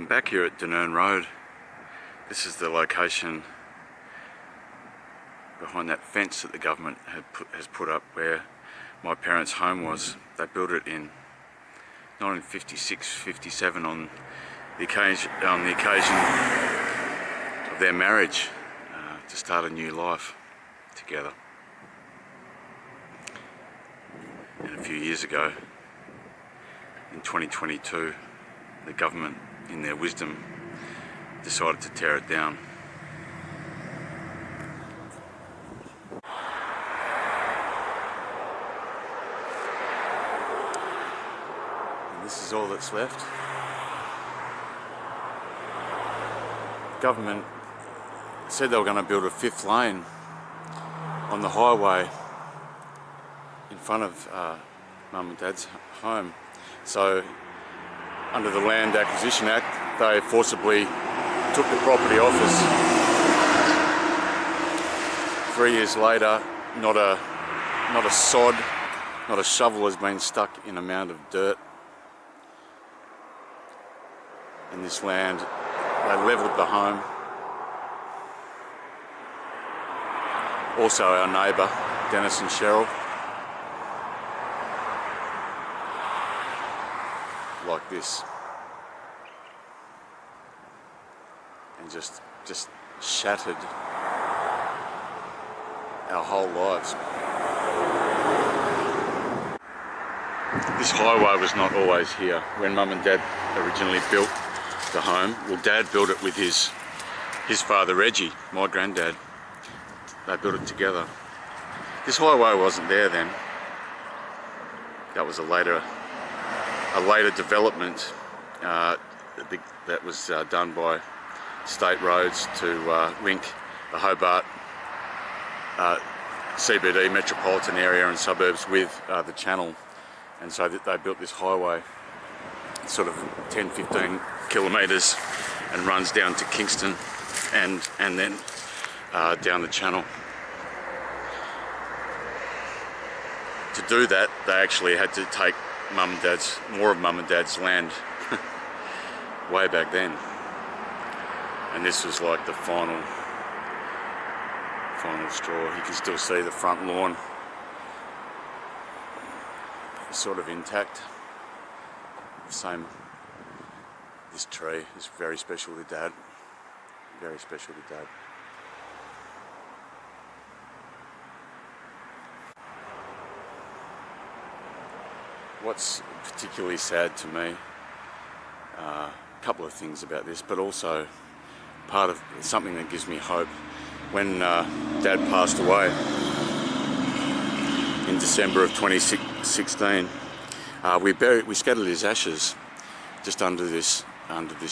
I'm back here at Dynnyrne Road. This is the location behind that fence that the government has put up where my parents' home was. They built it in 1956-57 on the occasion of their marriage, to start a new life together. And a few years ago, in 2022, the government, in their wisdom, decided to tear it down. And this is all that's left. The government said they were going to build a 5th lane on the highway in front of Mum and Dad's home. So under the Land Acquisition Act, they forcibly took the property off us. 3 years later, not a sod, not a shovel has been stuck in a mound of dirt in this land. They levelled the home. Also our neighbour, Dennis and Cheryl, like this, and just shattered our whole lives. This highway was not always here. When Mum and Dad originally built the home, well, Dad built it with his father Reggie, my granddad. They built it together. This highway wasn't there then. That was a later development that was done by state roads to link the Hobart CBD metropolitan area and suburbs with the channel, and so that they built this highway. It's sort of 10-15 kilometres and runs down to Kingston and then down the channel. To do that, they actually had to take more of Mum and Dad's land way back then, and this was like the final straw. You can still see the front lawn sort of intact. Same, this tree is very special to Dad, very special to Dad. What's particularly sad to me, a couple of things about this, but also part of something that gives me hope. When Dad passed away in December of 2016, we scattered his ashes just under this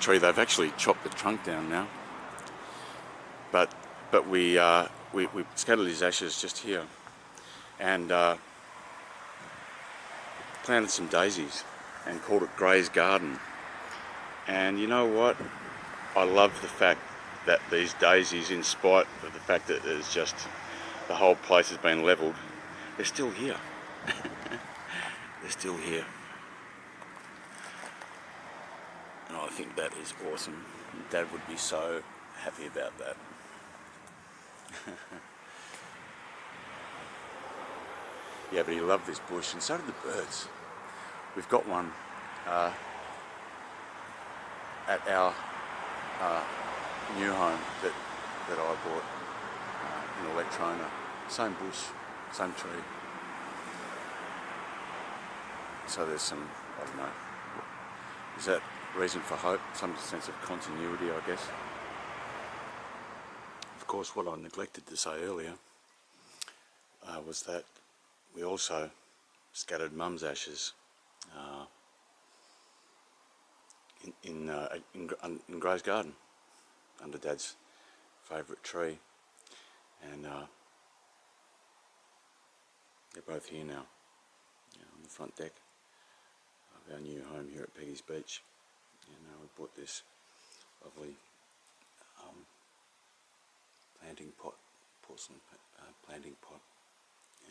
tree. They've actually chopped the trunk down now, but we scattered his ashes just here, and planted some daisies and called it Gray's Garden. And you know what? I love the fact that these daisies, in spite of the fact that there's just the whole place has been levelled, they're still here. They're still here. And I think that is awesome. Dad would be so happy about that. Yeah, but he loved this bush, and so did the birds. We've got one at our new home that I bought in Electrona. Same bush, same tree. So there's some, I don't know, is that reason for hope? Some sense of continuity, I guess. Of course, what I neglected to say earlier was that we also scattered Mum's ashes in Gray's Garden, under Dad's favourite tree, and they're both here now, on the front deck of our new home here at Peggy's Beach. And we bought this lovely planting pot, porcelain planting pot,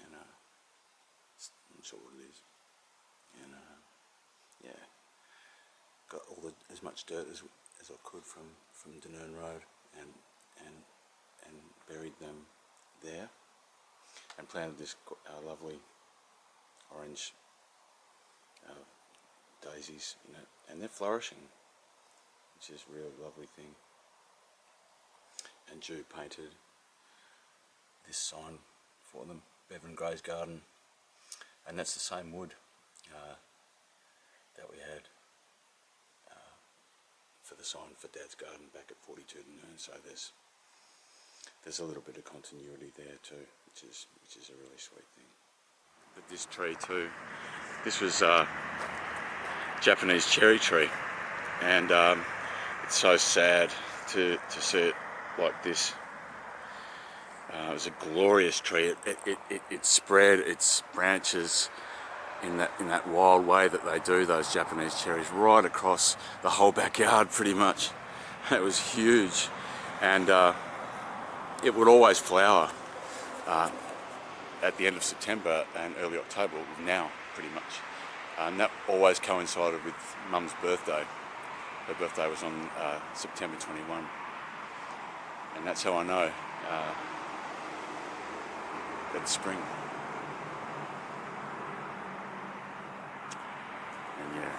and I'm not sure what it is, and yeah, got as much dirt as I could from Dynnyrne Road and buried them there, and planted this lovely orange daisies in it, and they're flourishing, which is a real lovely thing. And Jew painted this sign for them, Bevan Gray's Garden, and that's the same wood that we had for the sign for Dad's garden back at 42 Dynnyrne. So there's a little bit of continuity there too, which is a really sweet thing. But this tree too, this was Japanese cherry tree, and it's so sad to see it like this. It was a glorious tree. It spread its branches in that wild way that they do, those Japanese cherries, right across the whole backyard pretty much. It was huge, and it would always flower at the end of September and early October, now pretty much. And that always coincided with Mum's birthday. Her birthday was on September 21, and that's how I know that it's spring. And yeah,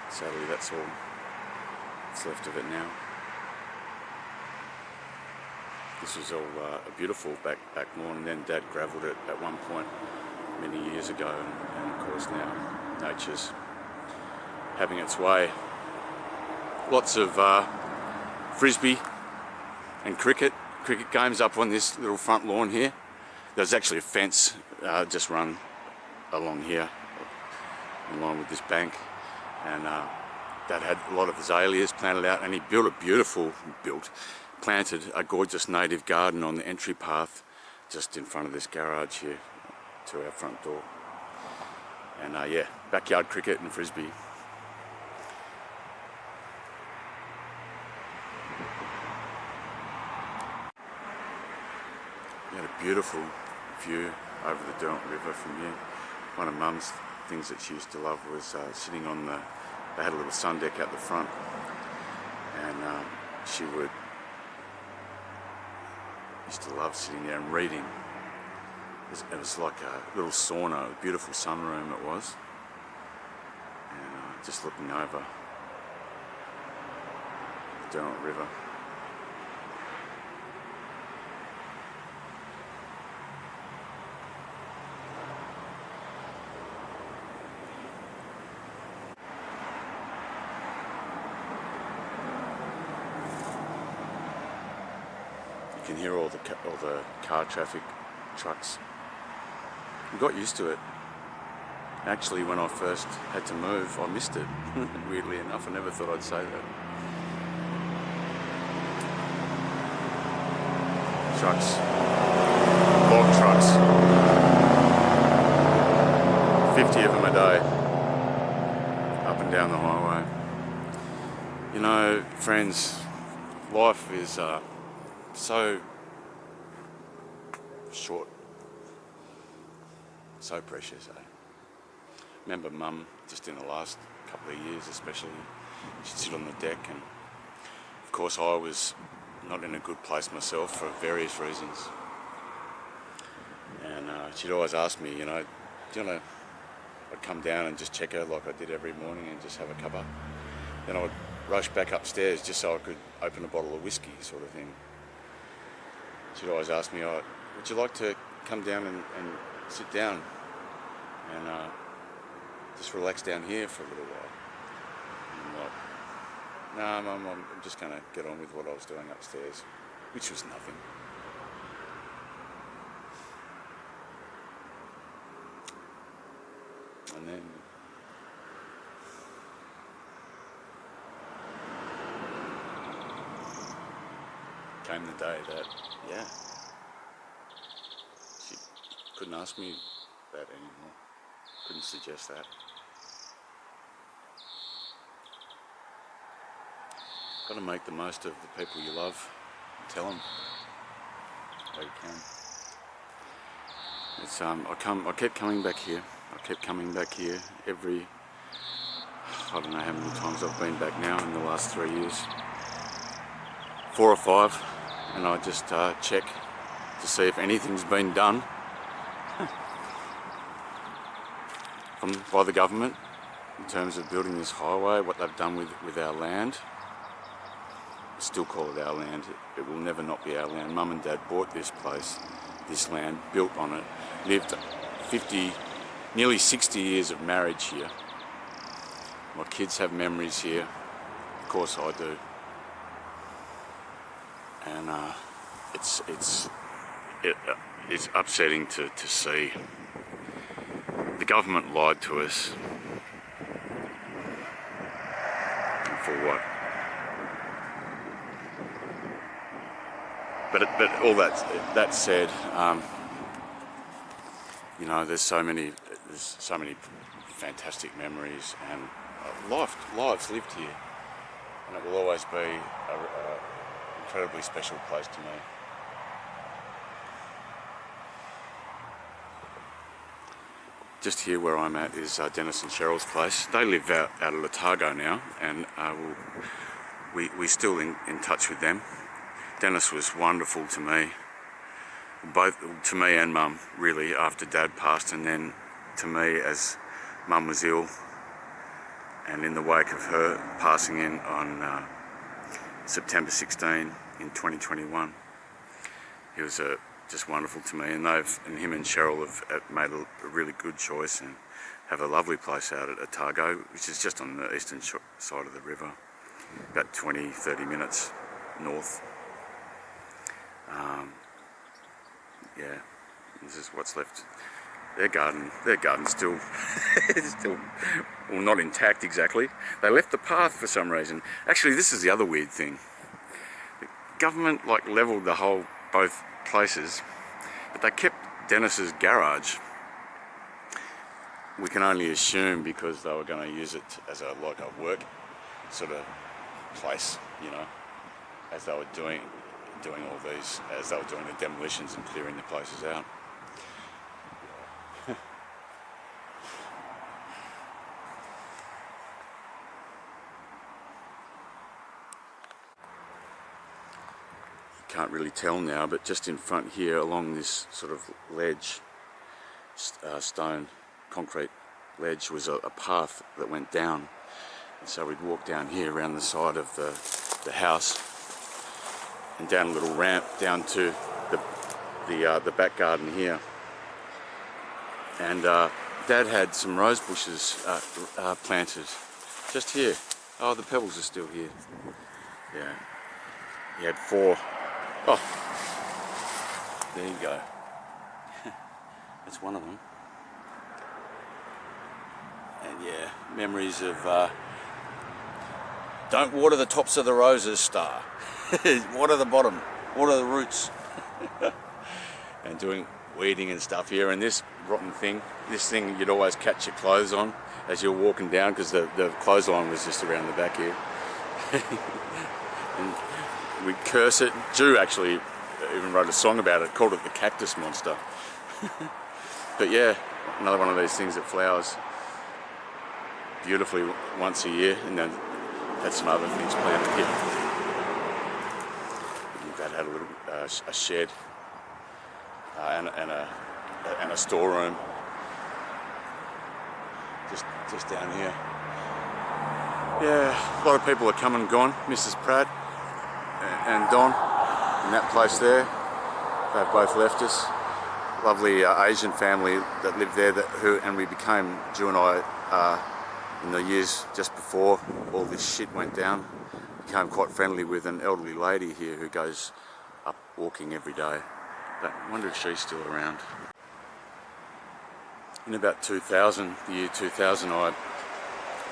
sadly that's all that's left of it now. This was all a beautiful back lawn, and then Dad gravelled it at one point many years ago, and of course now nature's having its way. Lots of frisbee and cricket games up on this little front lawn here. There's actually a fence just run along here, in line with this bank, and Dad had a lot of azaleas planted out, and he planted a gorgeous native garden on the entry path just in front of this garage here to our front door. And yeah, backyard cricket and frisbee. We had a beautiful view over the Dynnyrne River from here. One of Mum's things that she used to love was sitting on they had a little sun deck out the front, and she used to love sitting there and reading. It was like a little sauna, a beautiful sunroom it was, and just looking over the Dynnyrne River. You can hear all the car traffic, trucks. I got used to it. Actually, when I first had to move, I missed it. Weirdly enough, I never thought I'd say that. Trucks, log trucks, 50 of them a day, up and down the highway. You know, friends, life is so short, so precious, eh? Remember Mum, just in the last couple of years especially, she'd sit on the deck, and of course I was not in a good place myself for various reasons, and she'd always ask me, you know, do you want to, I'd come down and just check her like I did every morning and just have a cuppa. Then I would rush back upstairs just so I could open a bottle of whiskey, sort of thing. She'd always ask me, oh, would you like to come down and sit down and just relax down here for a little while? And I'm like, nah, Mum, I'm just going to get on with what I was doing upstairs, which was nothing. And then came the day that, yeah, she couldn't ask me that anymore. Couldn't suggest that. Got to make the most of the people you love. Tell them how you can. It's I kept coming back here. I kept coming back here every I don't know how many times I've been back now in the last 3 years. 4 or 5, and I just check to see if anything's been done by the government in terms of building this highway, what they've done with our land. I still call it our land. It will never not be our land. Mum and Dad bought this place, this land, built on it, lived 50, nearly 60 years of marriage here. My kids have memories here. Of course I do. And it's upsetting to see. The government lied to us. And for what? But all that said, you know, there's so many fantastic memories, and lives lived here, and it will always be an incredibly special place to me. Just here where I'm at is Dennis and Cheryl's place. They live out of Otago now, and we're still in touch with them. Dennis was wonderful to me, both to me and Mum, really, after Dad passed, and then to me as Mum was ill, and in the wake of her passing in on September 16 in 2021. He was just wonderful to me, and him and Cheryl have made a really good choice and have a lovely place out at Otago, which is just on the eastern side of the river, about 20-30 minutes north. Yeah, this is what's left. Their garden's still, well, not intact exactly. They left the path for some reason. Actually, this is the other weird thing. The government levelled both places, but they kept Dennis's garage. We can only assume because they were going to use it as a work sort of place, you know, as they were doing all these, as they were doing the demolitions and clearing the places out. Can't really tell now, but just in front here along this sort of ledge, stone concrete ledge, was a path that went down, and so we'd walk down here around the side of the house and down a little ramp down to the back garden here. And Dad had some rose bushes planted just here. Oh, the pebbles are still here. Yeah, he had 4. Oh, there you go. That's one of them. And yeah, memories of don't water the tops of the roses, Star. Water the bottom, water the roots. And doing weeding and stuff here. And this rotten thing, this thing you'd always catch your clothes on as you're walking down, because the clothesline was just around the back here. And we'd curse it. Jew actually even wrote a song about it, called it the Cactus Monster. But yeah, another one of these things that flowers beautifully once a year, and then had some other things planted here. Dad had a little a shed and a storeroom just down here. Yeah, a lot of people are come and gone. Mrs. Pratt and Don in that place there, they've both left us. Lovely Asian family that lived there, and we became, Jew and I, in the years just before all this shit went down, became quite friendly with an elderly lady here who goes up walking every day. But I wonder if she's still around. In about 2000, the year 2000, I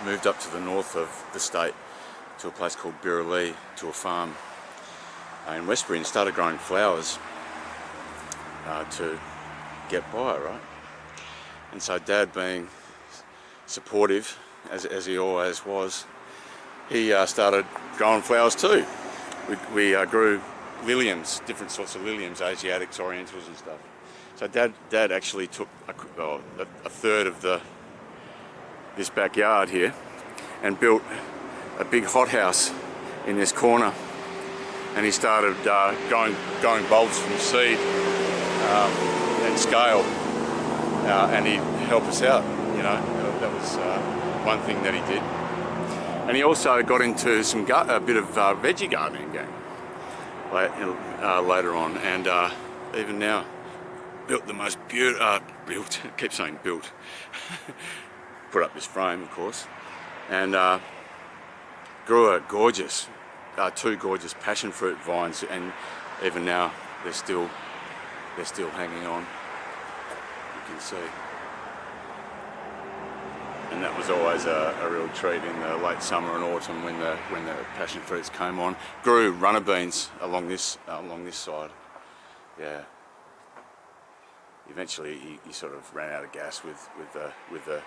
moved up to the north of the state to a place called Birralee, to a farm in Westbury, and started growing flowers to get by, right? And so Dad, being supportive as he always was, he started growing flowers too. We grew liliums, different sorts of liliums, Asiatics, Orientals and stuff. So Dad actually took a third of this backyard here and built a big hothouse in this corner, and he started growing bulbs from seed and scale, and he'd help us out, you know. That was one thing that he did. And he also got into a bit of veggie gardening again later on, and even now built the most keep saying built, put up this frame, of course, and grew a gorgeous, two gorgeous passion fruit vines, and even now they're still hanging on, you can see. And that was always a real treat in the late summer and autumn when the passion fruits came on. Grew runner beans along this side. Yeah. Eventually he sort of ran out of gas with the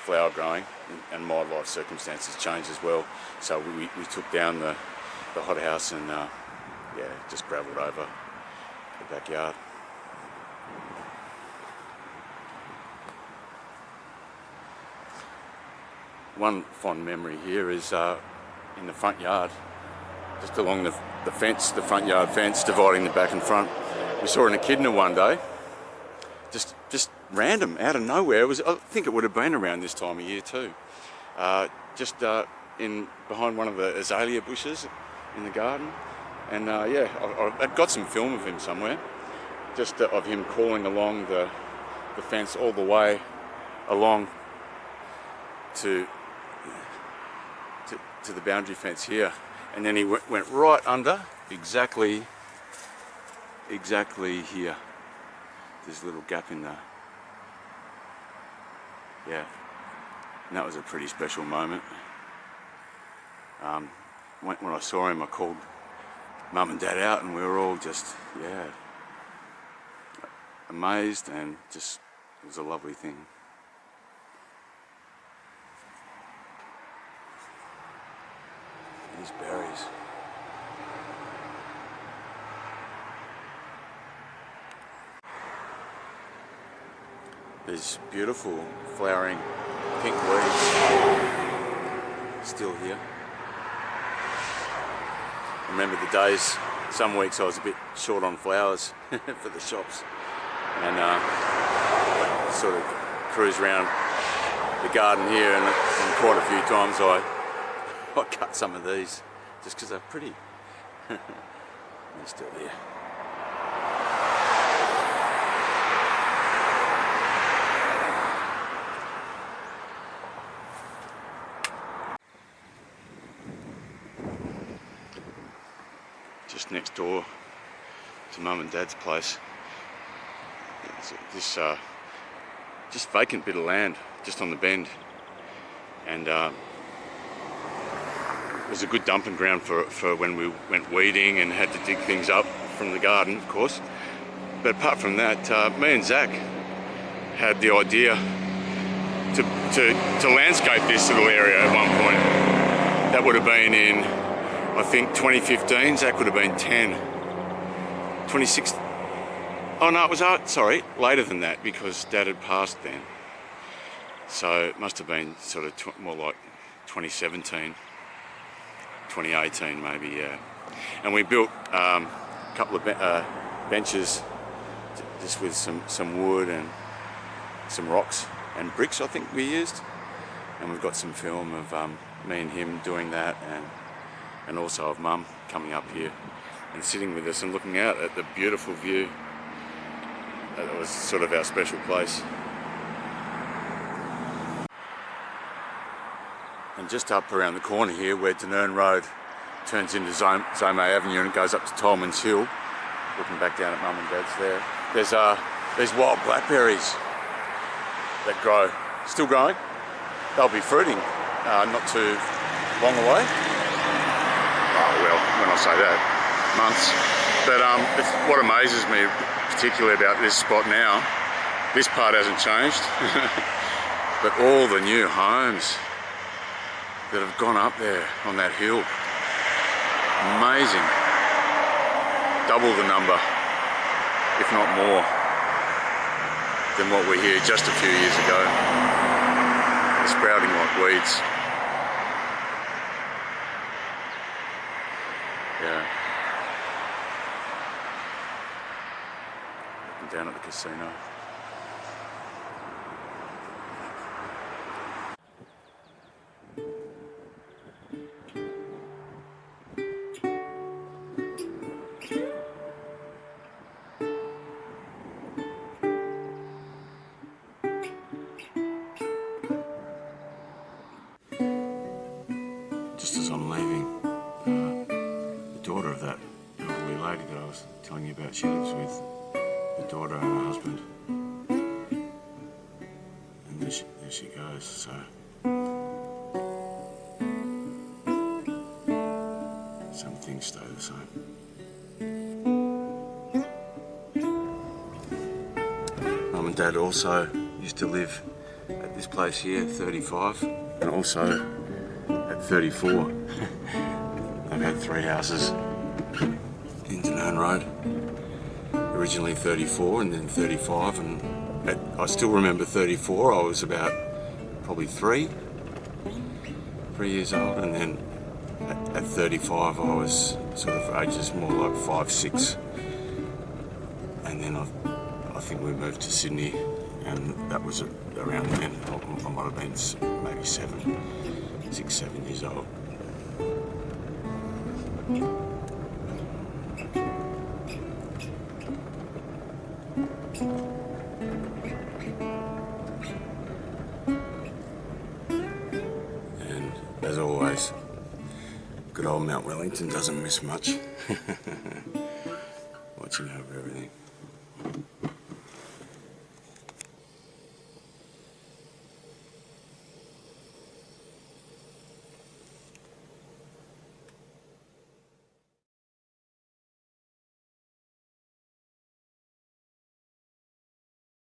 flower growing, and my life circumstances changed as well. So we took down the hothouse and yeah, just gravelled over the backyard. One fond memory here is in the front yard, just along the fence, the front yard fence dividing the back and front. We saw an echidna one day, just random, out of nowhere. I think it would have been around this time of year too. Just behind one of the azalea bushes in the garden, and yeah, I've got some film of him somewhere, just of him crawling along the fence all the way along to the boundary fence here, and then he went right under, exactly here. There's a little gap in there. Yeah, and that was a pretty special moment. When I saw him, I called Mum and Dad out, and we were all just, yeah, amazed, and just, it was a lovely thing. These berries. There's beautiful flowering pink weeds still here. I remember the days, some weeks I was a bit short on flowers for the shops, and I sort of cruise around the garden here, and quite a few times I cut some of these just because they're pretty. They're still there. Just next door to Mum and Dad's place. This just vacant bit of land just on the bend, and it was a good dumping ground for when we went weeding and had to dig things up from the garden, of course. But apart from that, me and Zach had the idea to landscape this little area at one point. That would have been in, I think, 2015. Zach would have been 10. 26. Oh no, it was sorry, later than that, because Dad had passed then. So it must have been sort of more like 2017. 2018 maybe, yeah. And we built a couple of benches just with some wood and some rocks and bricks, I think we used. And we've got some film of me and him doing that, and also of Mum coming up here and sitting with us and looking out at the beautiful view. That was sort of our special place. And just up around the corner here, where Dynnyrne Road turns into Zome Avenue and it goes up to Tolman's Hill, looking back down at Mum and Dad's there, there's wild blackberries that grow, still growing. They'll be fruiting not too long away. Oh, well, when I say that, months. But what amazes me particularly about this spot now, this part hasn't changed, but all the new homes that have gone up there on that hill. Amazing. Double the number, if not more, than what were here just a few years ago. They're sprouting like weeds. down at the casino. Just as I'm leaving, the daughter of that elderly lady that I was telling you about, she lives with the daughter and her husband. And there she goes, so. Some things stay the same. Mum and Dad also used to live at this place here, 35, and also at 34. They've had 3 houses in Dynnyrne Road. Originally 34 and then 35, and I still remember 34. I was about probably 3 years old, and then at 35 I was sort of ages more like 5, 6, and then I think we moved to Sydney, and that was around then. I might have been maybe 6, 7 years old. And as always, good old Mount Wellington doesn't miss much. Watching over everything.